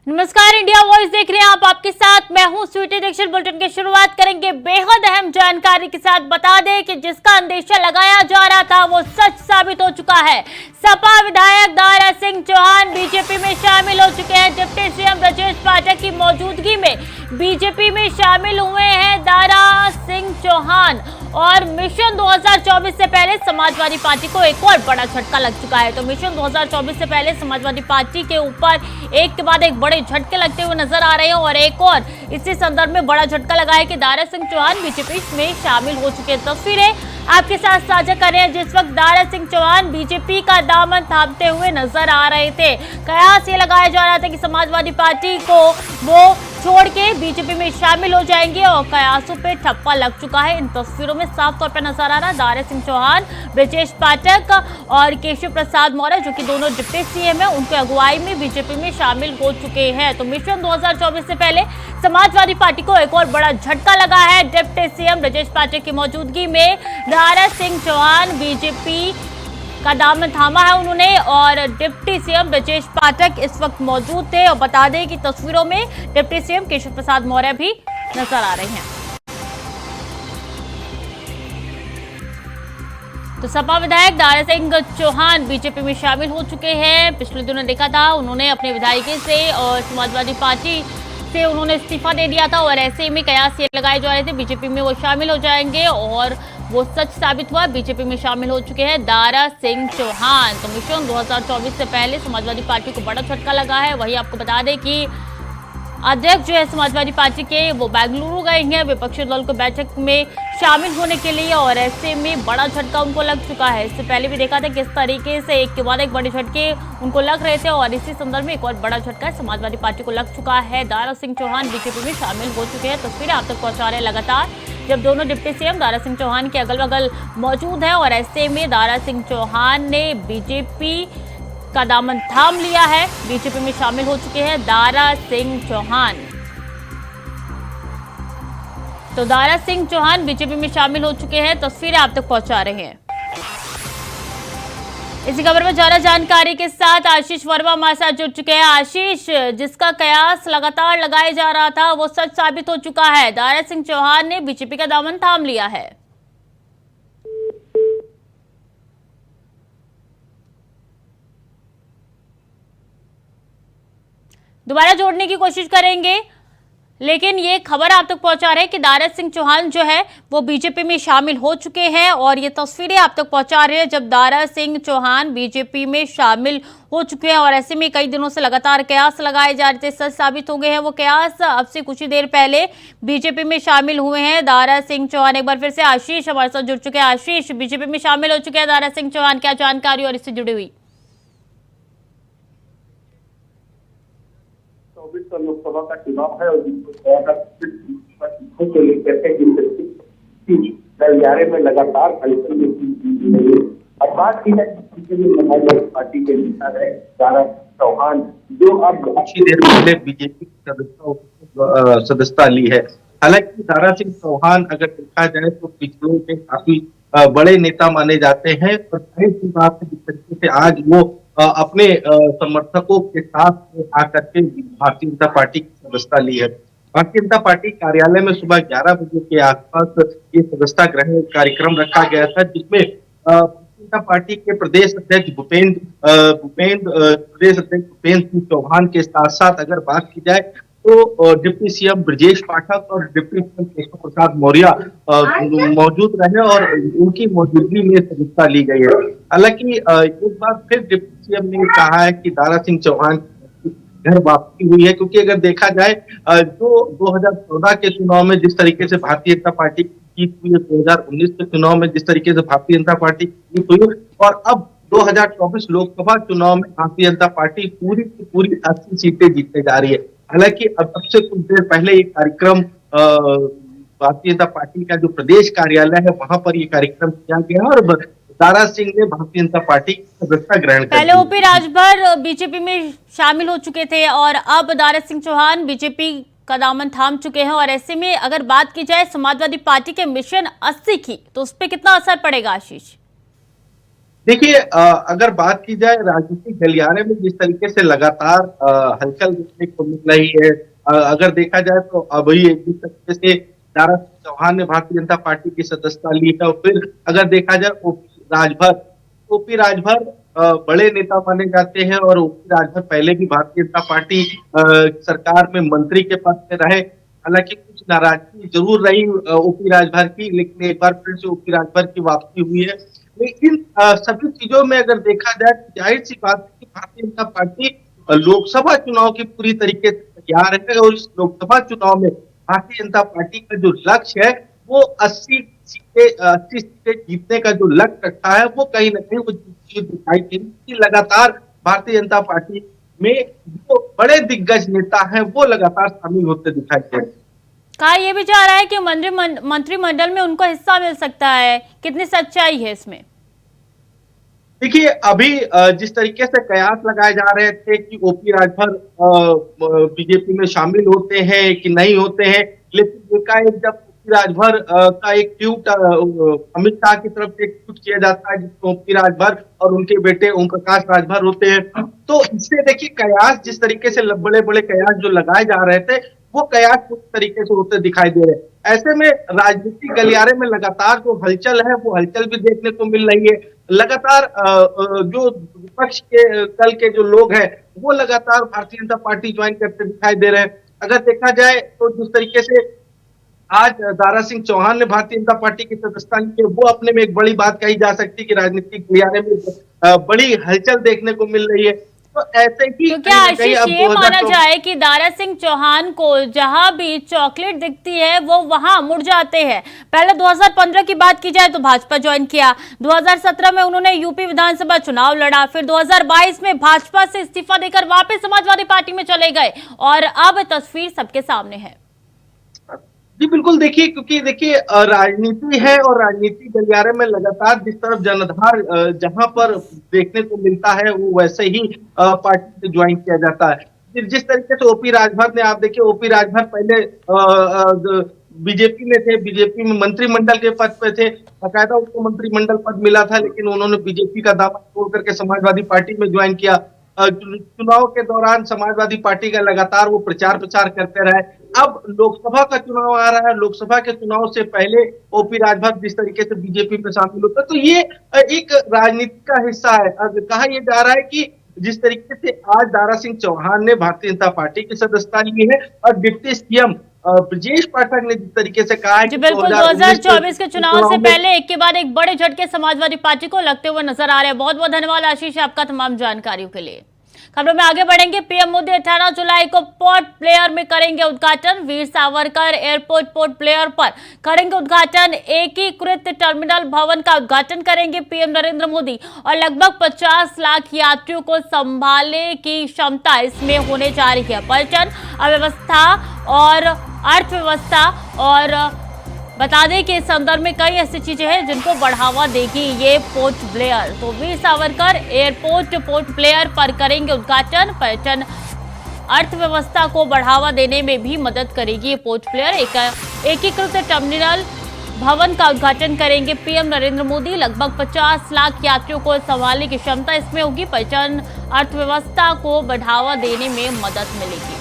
नमस्कार, India voice देख रहे हैं आप। आपके साथ मैं हूं स्वीटी दीक्षित। बुलेटिन की शुरुआत करेंगे बेहद अहम जानकारी के साथ। बता दें कि जिसका अंदेशा लगाया जा रहा था वो सच साबित हो चुका है। सपा विधायक दारा सिंह चौहान बीजेपी में शामिल हो चुके हैं। डिप्टी सीएम ब्रजेश पाठक की मौजूदगी में बीजेपी में शामिल हुए हैं दारा सिंह चौहान। और मिशन 2024 से पहले समाजवादी पार्टी को एक और बड़ा झटका लग चुका है। तो मिशन 2024 से पहले समाजवादी पार्टी के ऊपर एक के बाद एक बड़े झटके लगते हुए नजर आ रहे हैं। और एक और इसी संदर्भ में बड़ा झटका लगा है कि दारा सिंह चौहान बीजेपी में शामिल हो चुके हैं। तस्वीरें आपके साथ साझा कर रहे हैं जिस वक्त दारा सिंह चौहान बीजेपी का दामन थामते हुए नजर आ रहे थे। कयास ये लगाया जा रहा था कि समाजवादी पार्टी को वो छोड़ के बीजेपी में शामिल हो जाएंगे और कयासों पे ठप्पा लग चुका है। इन तस्वीरों में साफ तौर पर नजर आ रहा है दारा सिंह चौहान, ब्रजेश पाठक और केशव प्रसाद मौर्य जो कि दोनों डिप्टी सीएम हैं, उनकी अगुवाई में बीजेपी में शामिल हो चुके हैं। तो मिशन 2024 से पहले समाजवादी पार्टी को एक और बड़ा झटका लगा है। डिप्टी सीएम ब्रजेश पाठक की मौजूदगी में दारा सिंह चौहान बीजेपी का दामन थामा है उन्होंने। और डिप्टी सीएम ब्रजेश पाठक इस वक्त मौजूद थे। और बता दें कि तस्वीरों में डिप्टी सीएम केशव प्रसाद मौर्य भी नजर आ रहे हैं। तो सपा विधायक दारा सिंह चौहान बीजेपी में शामिल हो चुके हैं। पिछले दिनों देखा था उन्होंने अपने विधायकी से और समाजवादी पार्टी से उन्होंने इस्तीफा दे दिया था। और ऐसे में कयास ये लगाए जा रहे थे बीजेपी में वो शामिल हो जाएंगे और वो सच साबित हुआ। बीजेपी में शामिल हो चुके हैं दारा सिंह चौहान। तो मिशन 2024 से पहले समाजवादी पार्टी को बड़ा झटका लगा है। वही आपको बता दें कि अध्यक्ष जो है समाजवादी पार्टी के वो बेंगलुरु गए हैं विपक्षी दल को बैठक में शामिल होने के लिए। और ऐसे में बड़ा झटका उनको लग चुका है। इससे पहले भी देखा था किस तरीके से एक के बाद एक बड़े झटके उनको लग रहे थे। और इसी संदर्भ में एक और बड़ा झटका समाजवादी पार्टी को लग चुका है। दारा सिंह चौहान बीजेपी में शामिल हो चुके हैं। तस्वीरें आप तक पहुंचा रहे हैं लगातार जब दोनों डिप्टी सीएम दारा सिंह चौहान के अगल बगल मौजूद हैं। और ऐसे में दारा सिंह चौहान ने बीजेपी का दामन थाम लिया है। बीजेपी में शामिल हो चुके हैं दारा सिंह चौहान। तो दारा सिंह चौहान बीजेपी में शामिल हो चुके हैं। तस्वीरें आप तक पहुंचा रहे हैं। इसी खबर में ज्यादा जानकारी के साथ आशीष वर्मा हमारे साथ जुड़ चुके हैं। आशीष, जिसका कयास लगातार लगाया जा रहा था वो सच साबित हो चुका है। दारा सिंह चौहान ने बीजेपी का दामन थाम लिया है। दोबारा जोड़ने की कोशिश करेंगे लेकिन ये खबर आप तक पहुंचा रहे हैं कि दारा सिंह चौहान जो है वो बीजेपी में शामिल हो चुके हैं। और ये तस्वीरें आप तक पहुंचा रहे हैं जब दारा सिंह चौहान बीजेपी में शामिल हो चुके हैं। और ऐसे में कई दिनों से लगातार कयास लगाए जा रहे थे, सच साबित हो गए हैं वो कयास। अब से कुछ ही देर पहले बीजेपी में शामिल हुए हैं दारा सिंह चौहान। एक बार फिर से आशीष हमारे साथ जुड़ चुके हैं। आशीष, बीजेपी में शामिल हो चुके हैं दारा सिंह चौहान, क्या जानकारी और इससे जुड़ी हुई? 24 का लोकसभा का चुनाव है और को लेकर के गलियारे में लगातार हलचल की रही है। अब बात की है पार्टी के नेता है दारा चौहान जो अब कुछ ही देर पहले बीजेपी की सदस्यता ली है। हालांकि दारा सिंह चौहान अगर देखा जाए तो पिछड़ों के काफी बड़े नेता माने जाते हैं। और जिस तरीके से आज वो अपने समर्थकों के साथ आकर के भारतीय जनता पार्टी की सदस्यता ली है। भारतीय जनता पार्टी कार्यालय में सुबह 11 बजे के आसपास ये सदस्यता ग्रहण कार्यक्रम रखा गया था जिसमें भारतीय जनता पार्टी के प्रदेश अध्यक्ष प्रदेश अध्यक्ष भूपेंद्र सिंह चौहान के साथ साथ अगर बात की जाए तो डिप्टी सीएम ब्रजेश पाठक और डिप्टी सीएम केशव प्रसाद मौर्य मौजूद रहे और उनकी मौजूदगी में सदस्यता ली गई है। हालांकि एक बार फिर डिप्टी सीएम ने कहा है कि दारा सिंह चौहान घर वापसी हुई है, क्योंकि अगर देखा जाए जो 2014 के चुनाव में जिस तरीके से भारतीय जनता पार्टी की जीत हुई है, 2019 के चुनाव में जिस तरीके से भारतीय जनता पार्टी की जीत हुई और अब 2024 लोकसभा चुनाव में भारतीय जनता पार्टी पूरी की पूरी 80 सीटें जीतने जा रही है। हालांकि अब से कुछ देर पहले ये कार्यक्रम भारतीय जनता पार्टी का जो प्रदेश कार्यालय है वहां पर ये कार्यक्रम किया गया और दारा सिंह ने भारतीय जनता पार्टी की सदस्यता ग्रहण कर पहले ओपी राजभर बीजेपी में शामिल हो चुके थे और अब दारा सिंह चौहान बीजेपी का दामन थाम चुके हैं। और ऐसे में अगर बात की जाए समाजवादी पार्टी के मिशन 80 की तो उस पर कितना असर पड़ेगा आशीष? देखिए अगर बात की जाए राजनीतिक गलियारे में जिस तरीके से लगातार हलचल देखने को मिल रही है, अगर देखा जाए तो अभी जिस तरीके से दारा सिंह चौहान ने भारतीय जनता पार्टी की सदस्यता ली है, और फिर अगर देखा जाए ओपी राजभर बड़े नेता माने जाते हैं, और ओपी राजभर पहले भी भारतीय जनता पार्टी सरकार में मंत्री के पद पे रहे। हालांकि कुछ नाराजगी जरूर रही ओपी राजभर की, लेकिन एक बार फिर से ओपी राजभर की वापसी हुई है। लेकिन सभी चीजों में अगर देखा जाए तो जाहिर सी बात है कि भारतीय जनता पार्टी लोकसभा चुनाव की पूरी तरीके से तैयार है, और इस लोकसभा चुनाव में भारतीय जनता पार्टी का जो लक्ष्य है वो 80 सीटें जीतने का जो लक्ष्य रखा है, वो कहीं ना कहीं वो चीज दिखाई दे रही है कि लगातार भारतीय जनता पार्टी में जो बड़े दिग्गज नेता हैं वो लगातार शामिल होते दिखाई दे रहे हैं। कहा यह भी जा रहा है कि मंत्रिमंडल में उनको हिस्सा मिल सकता है, कितनी सच्चाई है इसमें? देखिए अभी जिस तरीके से कयास लगाए जा रहे थे कि ओपी राजभर बीजेपी में शामिल होते हैं कि नहीं होते हैं, लेकिन एकाएक जब ओपी राजभर का एक ट्वीट अमित शाह की तरफ से ट्वीट किया जाता है जिसमें ओपी राजभर और उनके बेटे ओम प्रकाश राजभर होते हैं, तो इससे देखिए कयास जिस तरीके से बड़े बड़े कयास जो लगाए जा रहे थे वो कयास कुछ तरीके से होते दिखाई दे रहे हैं। ऐसे में राजनीतिक गलियारे में लगातार जो हलचल है वो हलचल भी देखने को मिल रही है। लगातार जो विपक्ष के दल के जो लोग हैं वो लगातार भारतीय जनता पार्टी ज्वाइन करते दिखाई दे रहे हैं। अगर देखा जाए तो जिस तरीके से आज दारा सिंह चौहान ने भारतीय जनता पार्टी की सदस्यता ली है, वो अपने में एक बड़ी बात कही जा सकती है कि राजनीतिक गलियारे में बड़ी हलचल देखने को मिल रही है। तो ऐसे ही तो क्या आशीष ये माना जाए कि दारा सिंह चौहान को जहां भी चॉकलेट दिखती है वो वहां मुड़ जाते हैं? पहले 2015 की बात की जाए तो भाजपा ज्वाइन किया, 2017 में उन्होंने यूपी विधानसभा चुनाव लड़ा, फिर 2022 में भाजपा से इस्तीफा देकर वापस समाजवादी पार्टी में चले गए, और अब तस्वीर सबके सामने है। जी बिल्कुल, देखिए क्योंकि देखिए राजनीति है, और राजनीति गलियारे में लगातार जिस तरफ जनधार जहां पर देखने को मिलता है वो वैसे ही पार्टी से ज्वाइन किया जाता है। जिस तरीके से ओपी राजभर ने, आप देखिए ओपी राजभर पहले बीजेपी में थे, बीजेपी में मंत्रिमंडल के पद पे थे, बाकायदा उनको मंत्रिमंडल पद मिला था, लेकिन उन्होंने बीजेपी का दामन छोड़ करके समाजवादी पार्टी में ज्वाइन किया। चुनाव के दौरान समाजवादी पार्टी का लगातार वो प्रचार प्रचार करते रहे। अब लोकसभा का चुनाव आ रहा है, लोकसभा के चुनाव से पहले ओपी राजभर जिस तरीके से बीजेपी में शामिल होता है, तो ये एक राजनीति का हिस्सा है। कहा यह जा रहा है कि जिस तरीके से आज दारा सिंह चौहान ने भारतीय जनता पार्टी की सदस्यता ली है, और डिप्टी सीएम ब्रजेश पाठक ने जिस तरीके से कहा है जी बिल्कुल, 2024 के चुनाव से पहले एक के बाद एक बड़े झटके समाजवादी पार्टी को लगते हुए नजर आ रहे हैं। बहुत बहुत धन्यवाद आशीष आपका तमाम जानकारियों के लिए। खबरों में आगे बढ़ेंगे। पीएम मोदी 18 जुलाई को पोर्ट ब्लेयर में करेंगे उद्घाटन, Veer Savarkar airport port Blair पर करेंगे उद्घाटन। एकीकृत टर्मिनल भवन का उद्घाटन करेंगे पीएम नरेंद्र मोदी, और लगभग 50 लाख यात्रियों को संभालने की क्षमता इसमें होने जा रही है। पर्यटन, अव्यवस्था और अर्थव्यवस्था, और बता दें कि इस संदर्भ में कई ऐसी चीजें हैं जिनको बढ़ावा देगी ये पोर्ट ब्लेयर। तो Veer Savarkar airport port Blair पर करेंगे उद्घाटन। पर्यटन, अर्थव्यवस्था को बढ़ावा देने में भी मदद करेगी ये पोर्ट ब्लेयर। एकीकृत टर्मिनल भवन का उद्घाटन करेंगे पीएम नरेंद्र मोदी। लगभग 50 लाख यात्रियों को संभालने की क्षमता इसमें होगी। पर्यटन, अर्थव्यवस्था को बढ़ावा देने में मदद मिलेगी।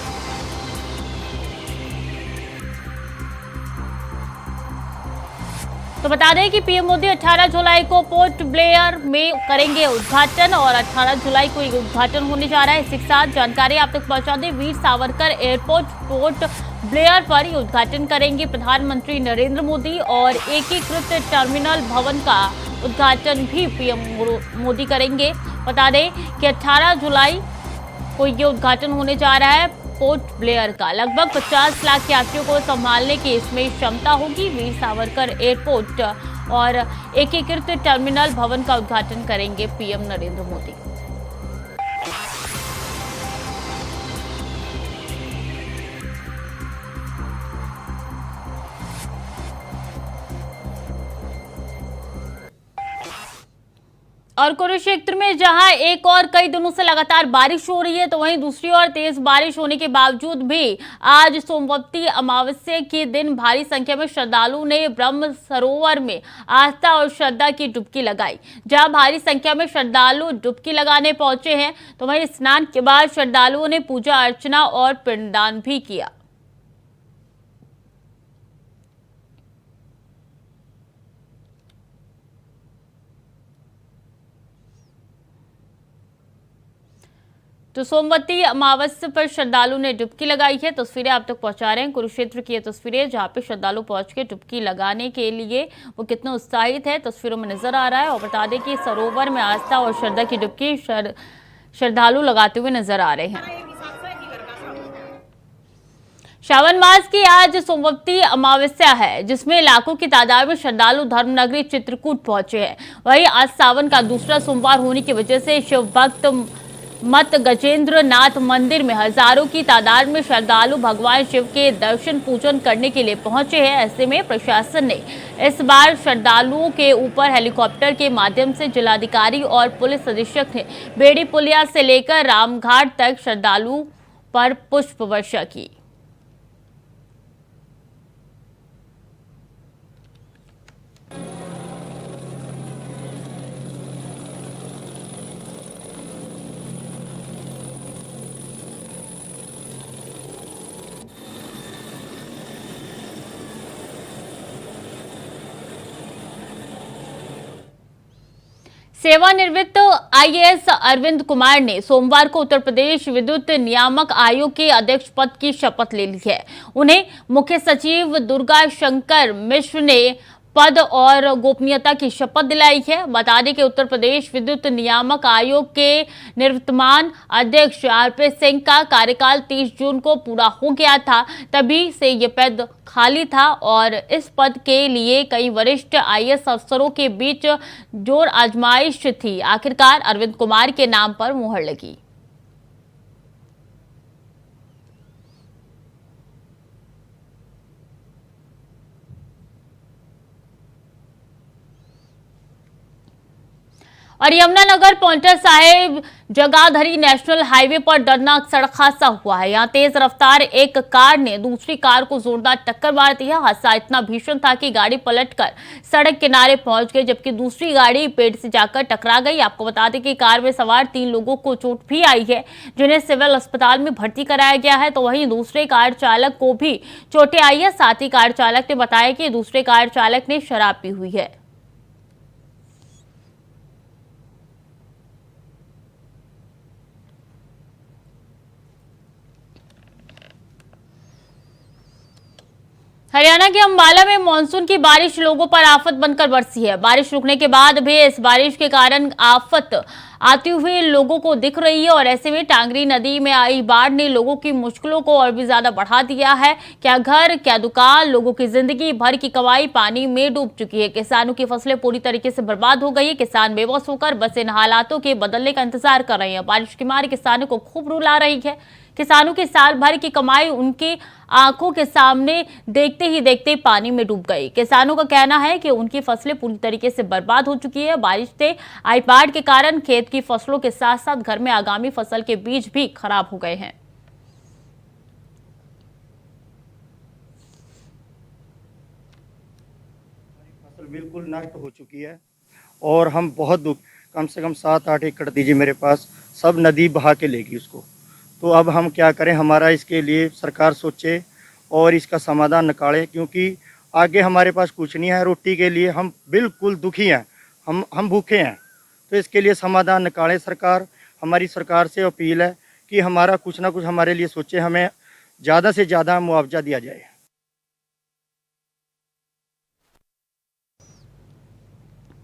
तो बता दें कि पीएम मोदी 18 जुलाई को पोर्ट ब्लेयर में करेंगे उद्घाटन, और 18 जुलाई को ये उद्घाटन होने जा रहा है। इसी के साथ जानकारी आप तक पहुंचा दें, Veer Savarkar airport port Blair पर ये उद्घाटन करेंगे प्रधानमंत्री नरेंद्र मोदी, और एकीकृत टर्मिनल भवन का उद्घाटन भी पीएम मोदी करेंगे। बता दें कि 18 जुलाई को ये उद्घाटन होने जा रहा है पोर्ट ब्लेयर का। लगभग 50 लाख यात्रियों को संभालने की इसमें क्षमता होगी। वीर सावरकर एयरपोर्ट और एकीकृत टर्मिनल भवन का उद्घाटन करेंगे पीएम नरेंद्र मोदी। और कुरुक्षेत्र में जहां एक और कई दिनों से लगातार बारिश हो रही है, तो वहीं दूसरी ओर तेज बारिश होने के बावजूद भी आज सोमवती अमावस्या के दिन भारी संख्या में श्रद्धालुओं ने ब्रह्म सरोवर में आस्था और श्रद्धा की डुबकी लगाई। जहां भारी संख्या में श्रद्धालु डुबकी लगाने पहुंचे हैं, तो वहीं स्नान के बाद श्रद्धालुओं ने पूजा अर्चना और पिंडदान भी किया। तो सोमवती अमावस्या पर श्रद्धालु ने डुबकी लगाई है। तस्वीरें आप तक पहुंचा रहे हैं कुरुक्षेत्र की ये तस्वीरें, जहां पे श्रद्धालु पहुंच के डुबकी लगाने के लिए वो कितने उत्साहित है, तस्वीरों में नजर आ रहा है। और बता दें कि सरोवर में आस्था और श्रद्धा की डुबकी श्रद्धालु लगाते हुए नजर आ रहे हैं। श्रावण मास की आज सोमवती अमावस्या है, जिसमें लाखों की तादाद में श्रद्धालु धर्मनगरी चित्रकूट पहुंचे हैं। वहीं आज सावन का दूसरा सोमवार होने की वजह से शिव भक्त मत गजेंद्र नाथ मंदिर में हजारों की तादाद में श्रद्धालु भगवान शिव के दर्शन पूजन करने के लिए पहुंचे हैं। ऐसे में प्रशासन ने इस बार श्रद्धालुओं के ऊपर हेलीकॉप्टर के माध्यम से जिलाधिकारी और पुलिस अधीक्षक ने बेड़ी पुलिया से लेकर रामघाट तक श्रद्धालुओं पर पुष्प वर्षा की। सेवानिवृत्त आईएएस अरविंद कुमार ने सोमवार को उत्तर प्रदेश विद्युत नियामक आयोग के अध्यक्ष पद की शपथ ले ली है। उन्हें मुख्य सचिव दुर्गा शंकर मिश्र ने पद और गोपनीयता की शपथ दिलाई है। बता दें कि उत्तर प्रदेश विद्युत नियामक आयोग के निवर्तमान अध्यक्ष आरपी सिंह का कार्यकाल 30 जून को पूरा हो गया था, तभी से ये पद खाली था और इस पद के लिए कई वरिष्ठ आईएएस अफसरों के बीच जोर आजमाइश थी। आखिरकार अरविंद कुमार के नाम पर मुहर लगी। और Yamunanagar pointer Sahib Jagadhri national highway पर दर्दनाक सड़क हादसा हुआ है। यहां तेज रफ्तार एक कार ने दूसरी कार को जोरदार टक्कर मार दी है। हादसा इतना भीषण था कि गाड़ी पलटकर सड़क किनारे पहुंच गई, जबकि दूसरी गाड़ी पेड़ से जाकर टकरा गई। आपको बता दें कि कार में सवार 3 लोगों को चोट भी आई है, जिन्हें सिविल अस्पताल में भर्ती कराया गया है। तो वहीं दूसरे कार चालक को भी चोटें आई है। साथ ही कार चालक ने बताया कि दूसरे कार चालक ने शराब पी हुई है। हरियाणा के अंबाला में मानसून की बारिश लोगों पर आफत बनकर बरसी है। बारिश रुकने के बाद भी इस बारिश के कारण आफत आती हुई लोगों को दिख रही है और ऐसे में टांगरी नदी में आई बाढ़ ने लोगों की मुश्किलों को और भी ज्यादा बढ़ा दिया है। क्या घर, क्या दुकान, लोगों की जिंदगी भर की कमाई पानी में डूब चुकी है। किसानों की फसलें पूरी तरीके से बर्बाद हो गई है। किसान बेबस होकर बस इन हालातों के बदलने का इंतजार कर रहे हैं। बारिश की मार किसानों को खूब रुला रही है। किसानों की साल भर की कमाई उनकी आंखों के सामने देखते ही देखते पानी में डूब गई। किसानों का कहना है कि उनकी फसलें पूरी तरीके से बर्बाद हो चुकी है। बारिश से आई बाढ़ के कारण खेत की फसलों के साथ साथ घर में आगामी फसल के बीज भी खराब हो गए हैं। फसल बिल्कुल नष्ट हो चुकी है और हम बहुत दुख, कम से कम 7-8 एकड़ दीजिए मेरे पास, सब नदी बहा के लेगी उसको। तो अब हम क्या करें, हमारा इसके लिए सरकार सोचे और इसका समाधान निकाले, क्योंकि आगे हमारे पास कुछ नहीं है। रोटी के लिए हम बिल्कुल दुखी हैं, हम भूखे हैं। तो इसके लिए समाधान निकाले सरकार। हमारी सरकार से अपील है कि हमारा कुछ ना कुछ हमारे लिए सोचे, हमें ज़्यादा से ज़्यादा मुआवजा दिया जाए।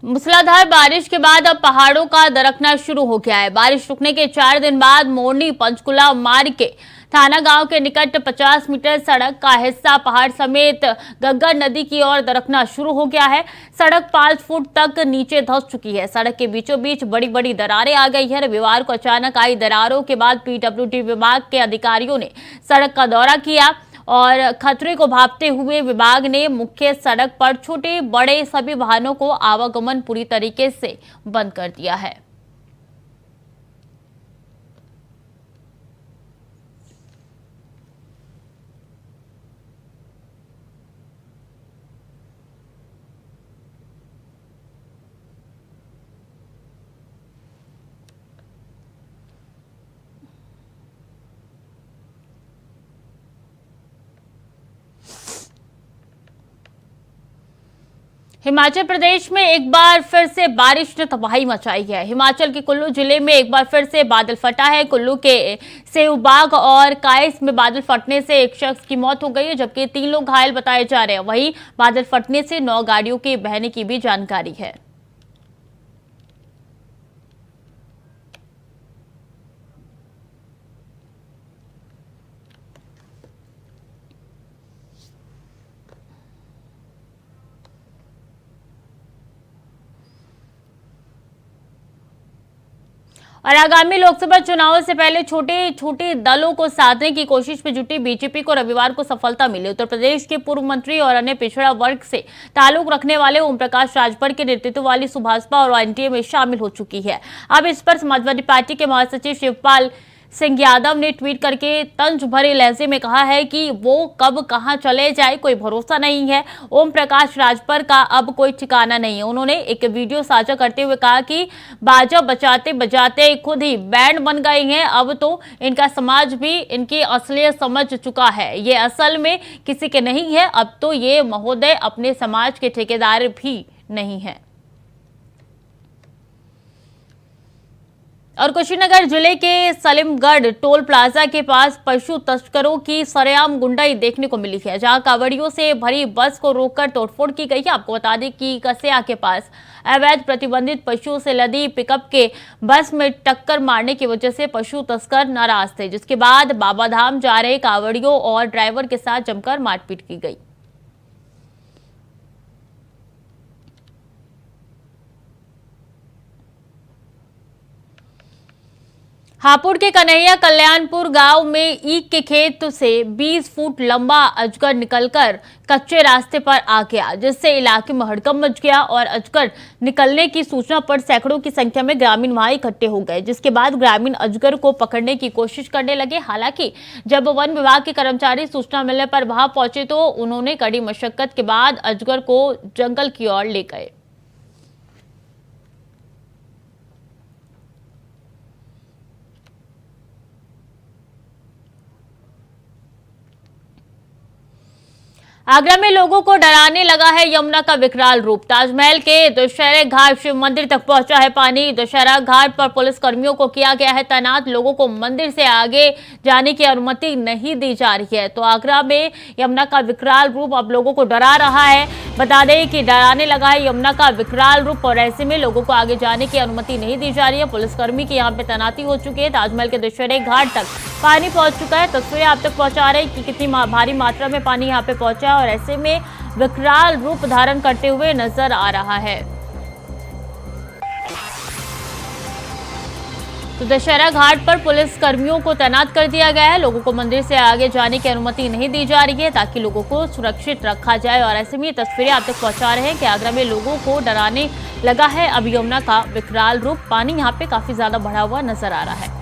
मूसलाधार बारिश के बाद अब पहाड़ों का दरकना शुरू हो गया है। बारिश रुकने के 4 दिन बाद मोरनी पंचकुला मार्ग के थाना गांव के निकट 50 मीटर सड़क का हिस्सा पहाड़ समेत गग्गर नदी की ओर दरकना शुरू हो गया है। सड़क 5 फुट तक नीचे धंस चुकी है। सड़क के बीचों बीच बड़ी बड़ी दरारें आ गई है। रविवार को अचानक आई दरारों के बाद पीडब्ल्यूडी विभाग के अधिकारियों ने सड़क का दौरा किया और खतरे को भांपते हुए विभाग ने मुख्य सड़क पर छोटे बड़े सभी वाहनों को आवागमन पूरी तरीके से बंद कर दिया है। हिमाचल प्रदेश में एक बार फिर से बारिश ने तबाही मचाई है। हिमाचल के कुल्लू जिले में एक बार फिर से बादल फटा है। कुल्लू के सेऊबाग और काइस में बादल फटने से एक शख्स की मौत हो गई है, जबकि 3 लोग घायल बताए जा रहे हैं। वहीं बादल फटने से 9 गाड़ियों के बहने की भी जानकारी है। और आगामी लोकसभा चुनावों से पहले छोटे छोटे दलों को साधने की कोशिश में जुटी बीजेपी को रविवार को सफलता मिली। उत्तर प्रदेश के पूर्व मंत्री और अन्य पिछड़ा वर्ग से ताल्लुक रखने वाले ओम प्रकाश राजभर के नेतृत्व वाली सुभाषपा और एनडीए में शामिल हो चुकी है। अब इस पर समाजवादी पार्टी के महासचिव शिवपाल सिंह यादव ने ट्वीट करके तंज भरे लहजे में कहा है कि वो कब कहां चले जाए कोई भरोसा नहीं है। ओम प्रकाश राजभर का अब कोई ठिकाना नहीं है। उन्होंने एक वीडियो साझा करते हुए कहा कि बाजा बजाते बजाते खुद ही बैंड बन गए हैं। अब तो इनका समाज भी इनकी असलियत समझ चुका है। ये असल में किसी के नहीं है। अब तो ये महोदय अपने समाज के ठेकेदार भी नहीं है। और कुशीनगर जिले के सलीमगढ़ टोल प्लाजा के पास पशु तस्करों की सरेआम गुंडाई देखने को मिली है, जहां कावड़ियों से भरी बस को रोककर तोड़फोड़ की गई है। आपको बता दें कि कसिया के पास अवैध प्रतिबंधित पशुओं से लदी पिकअप के बस में टक्कर मारने की वजह से पशु तस्कर नाराज थे, जिसके बाद बाबाधाम जा रहे कावड़ियों और ड्राइवर के साथ जमकर मारपीट की गई। हापुड़ के कन्हैया कल्याणपुर गांव में ईख के खेत से 20 फुट लंबा अजगर निकलकर कच्चे रास्ते पर आ गया, जिससे इलाके में हड़कंप मच गया और अजगर निकलने की सूचना पर सैकड़ों की संख्या में ग्रामीण वहां इकट्ठे हो गए, जिसके बाद ग्रामीण अजगर को पकड़ने की कोशिश करने लगे। हालांकि जब वन विभाग के कर्मचारी सूचना मिलने पर वहां पहुंचे तो उन्होंने कड़ी मशक्कत के बाद अजगर को जंगल की ओर ले गए। आगरा में लोगों को डराने लगा है यमुना का विकराल रूप। ताजमहल के दशहरे घाट शिव मंदिर तक पहुंचा है पानी। दशहरा घाट पर पुलिस कर्मियों को किया गया है तैनात। लोगों को मंदिर से आगे जाने की अनुमति नहीं दी जा रही है। तो आगरा में यमुना का विकराल रूप अब लोगों को डरा रहा है। बता दें कि डराने लगा है यमुना का विकराल रूप और ऐसे में लोगों को आगे जाने की अनुमति नहीं दी जा रही है। पुलिसकर्मी की यहाँ पे तैनाती हो चुकी है। ताजमहल के दशहरे घाट तक पानी पहुंच चुका है। तस्वीरें आप तक पहुंचा रहे हैं कि कितनी भारी मात्रा में पानी यहाँ पे पहुंचा है और ऐसे में विकराल रूप धारण करते हुए नजर आ रहा है। तो दशहरा घाट पर पुलिस कर्मियों को तैनात कर दिया गया है। लोगों को मंदिर से आगे जाने की अनुमति नहीं दी जा रही है ताकि लोगों को सुरक्षित रखा जाए और ऐसे में ये तस्वीरें आप तक पहुंचा रहे हैं कि आगरा में लोगों को डराने लगा है अब यमुना का विकराल रूप। पानी यहाँ पे काफी ज्यादा बढ़ा हुआ नजर आ रहा है।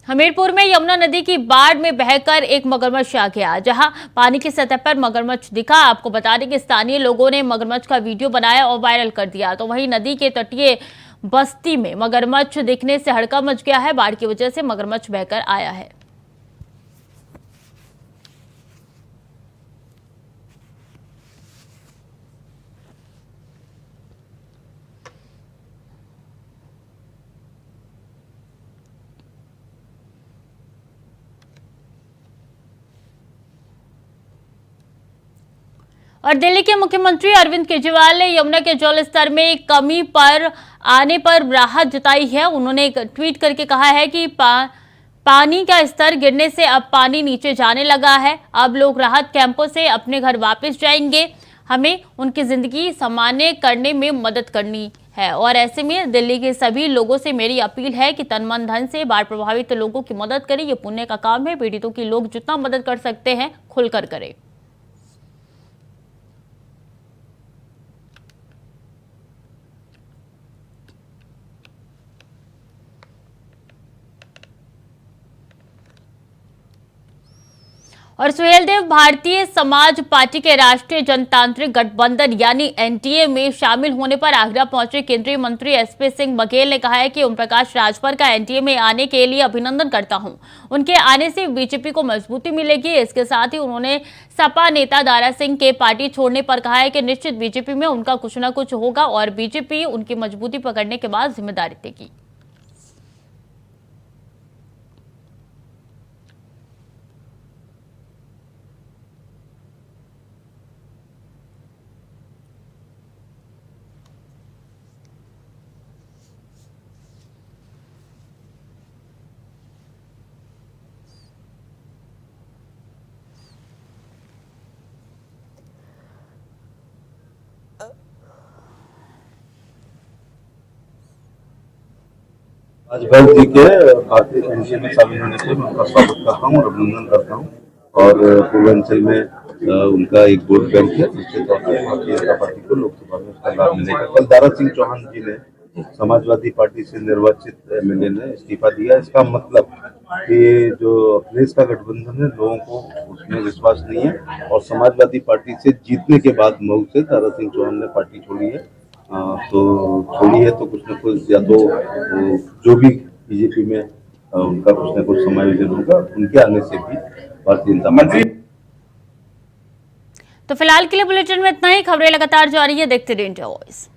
हमीरपुर में यमुना नदी की बाढ़ में बहकर एक मगरमच्छ आ गया, जहां पानी की सतह पर मगरमच्छ दिखा। आपको बता दें कि स्थानीय लोगों ने मगरमच्छ का वीडियो बनाया और वायरल कर दिया। तो वहीं नदी के तटीय बस्ती में मगरमच्छ दिखने से हड़कंप मच गया है। बाढ़ की वजह से मगरमच्छ बहकर आया है। और दिल्ली के मुख्यमंत्री अरविंद केजरीवाल ने यमुना के जल स्तर में कमी पर आने पर राहत जताई है। उन्होंने एक ट्वीट करके कहा है कि पानी का स्तर गिरने से अब पानी नीचे जाने लगा है। अब लोग राहत कैंपों से अपने घर वापस जाएंगे। हमें उनकी जिंदगी सामान्य करने में मदद करनी है। और ऐसे में दिल्ली के सभी लोगों से मेरी अपील है कि तन मन धन से बाढ़ प्रभावित लोगों की मदद करें। ये पुण्य का काम है। पीड़ितों की लोग जितना मदद कर सकते हैं खुलकर करें। और सुहेलदेव भारतीय समाज पार्टी के राष्ट्रीय जनतांत्रिक गठबंधन यानी एनडीए में शामिल होने पर आगरा पहुंचे केंद्रीय मंत्री एसपी सिंह बघेल ने कहा है कि ओम प्रकाश राजभर का एनडीए में आने के लिए अभिनंदन करता हूं। उनके आने से बीजेपी को मजबूती मिलेगी। इसके साथ ही उन्होंने सपा नेता दारा सिंह के पार्टी छोड़ने पर कहा है कि निश्चित बीजेपी में उनका कुछ न कुछ होगा और बीजेपी उनकी मजबूती पकड़ने के बाद जिम्मेदारी देगी। राजभर जी के भारतीय एनडीए में शामिल होने से मैं उनका स्वागत करता हूँ और अभिनंदन करता हूँ। और पूर्वांचल में उनका एक वोट बैंक है, जिसके तौर पर भारतीय जनता पार्टी को लोकसभा में उसका लाभ मिलेगा। कल दारा सिंह चौहान जी ने समाजवादी पार्टी से निर्वाचित एमएलए ने इस्तीफा दिया। इसका मतलब कि जो अखिलेश का गठबंधन है, लोगों को उसमें विश्वास नहीं है और समाजवादी पार्टी से जीतने के बाद मऊ से दारा सिंह चौहान ने पार्टी छोड़ी है। तो छोड़ी है तो कुछ न कुछ या तो जो भी बीजेपी में उनका कुछ न कुछ समायोजन होगा, उनके आने से भी भारतीय जनता पार्टी। तो फिलहाल के लिए बुलेटिन में इतना ही। खबरें लगातार जारी है, देखते रहिए इंडिया वॉइस।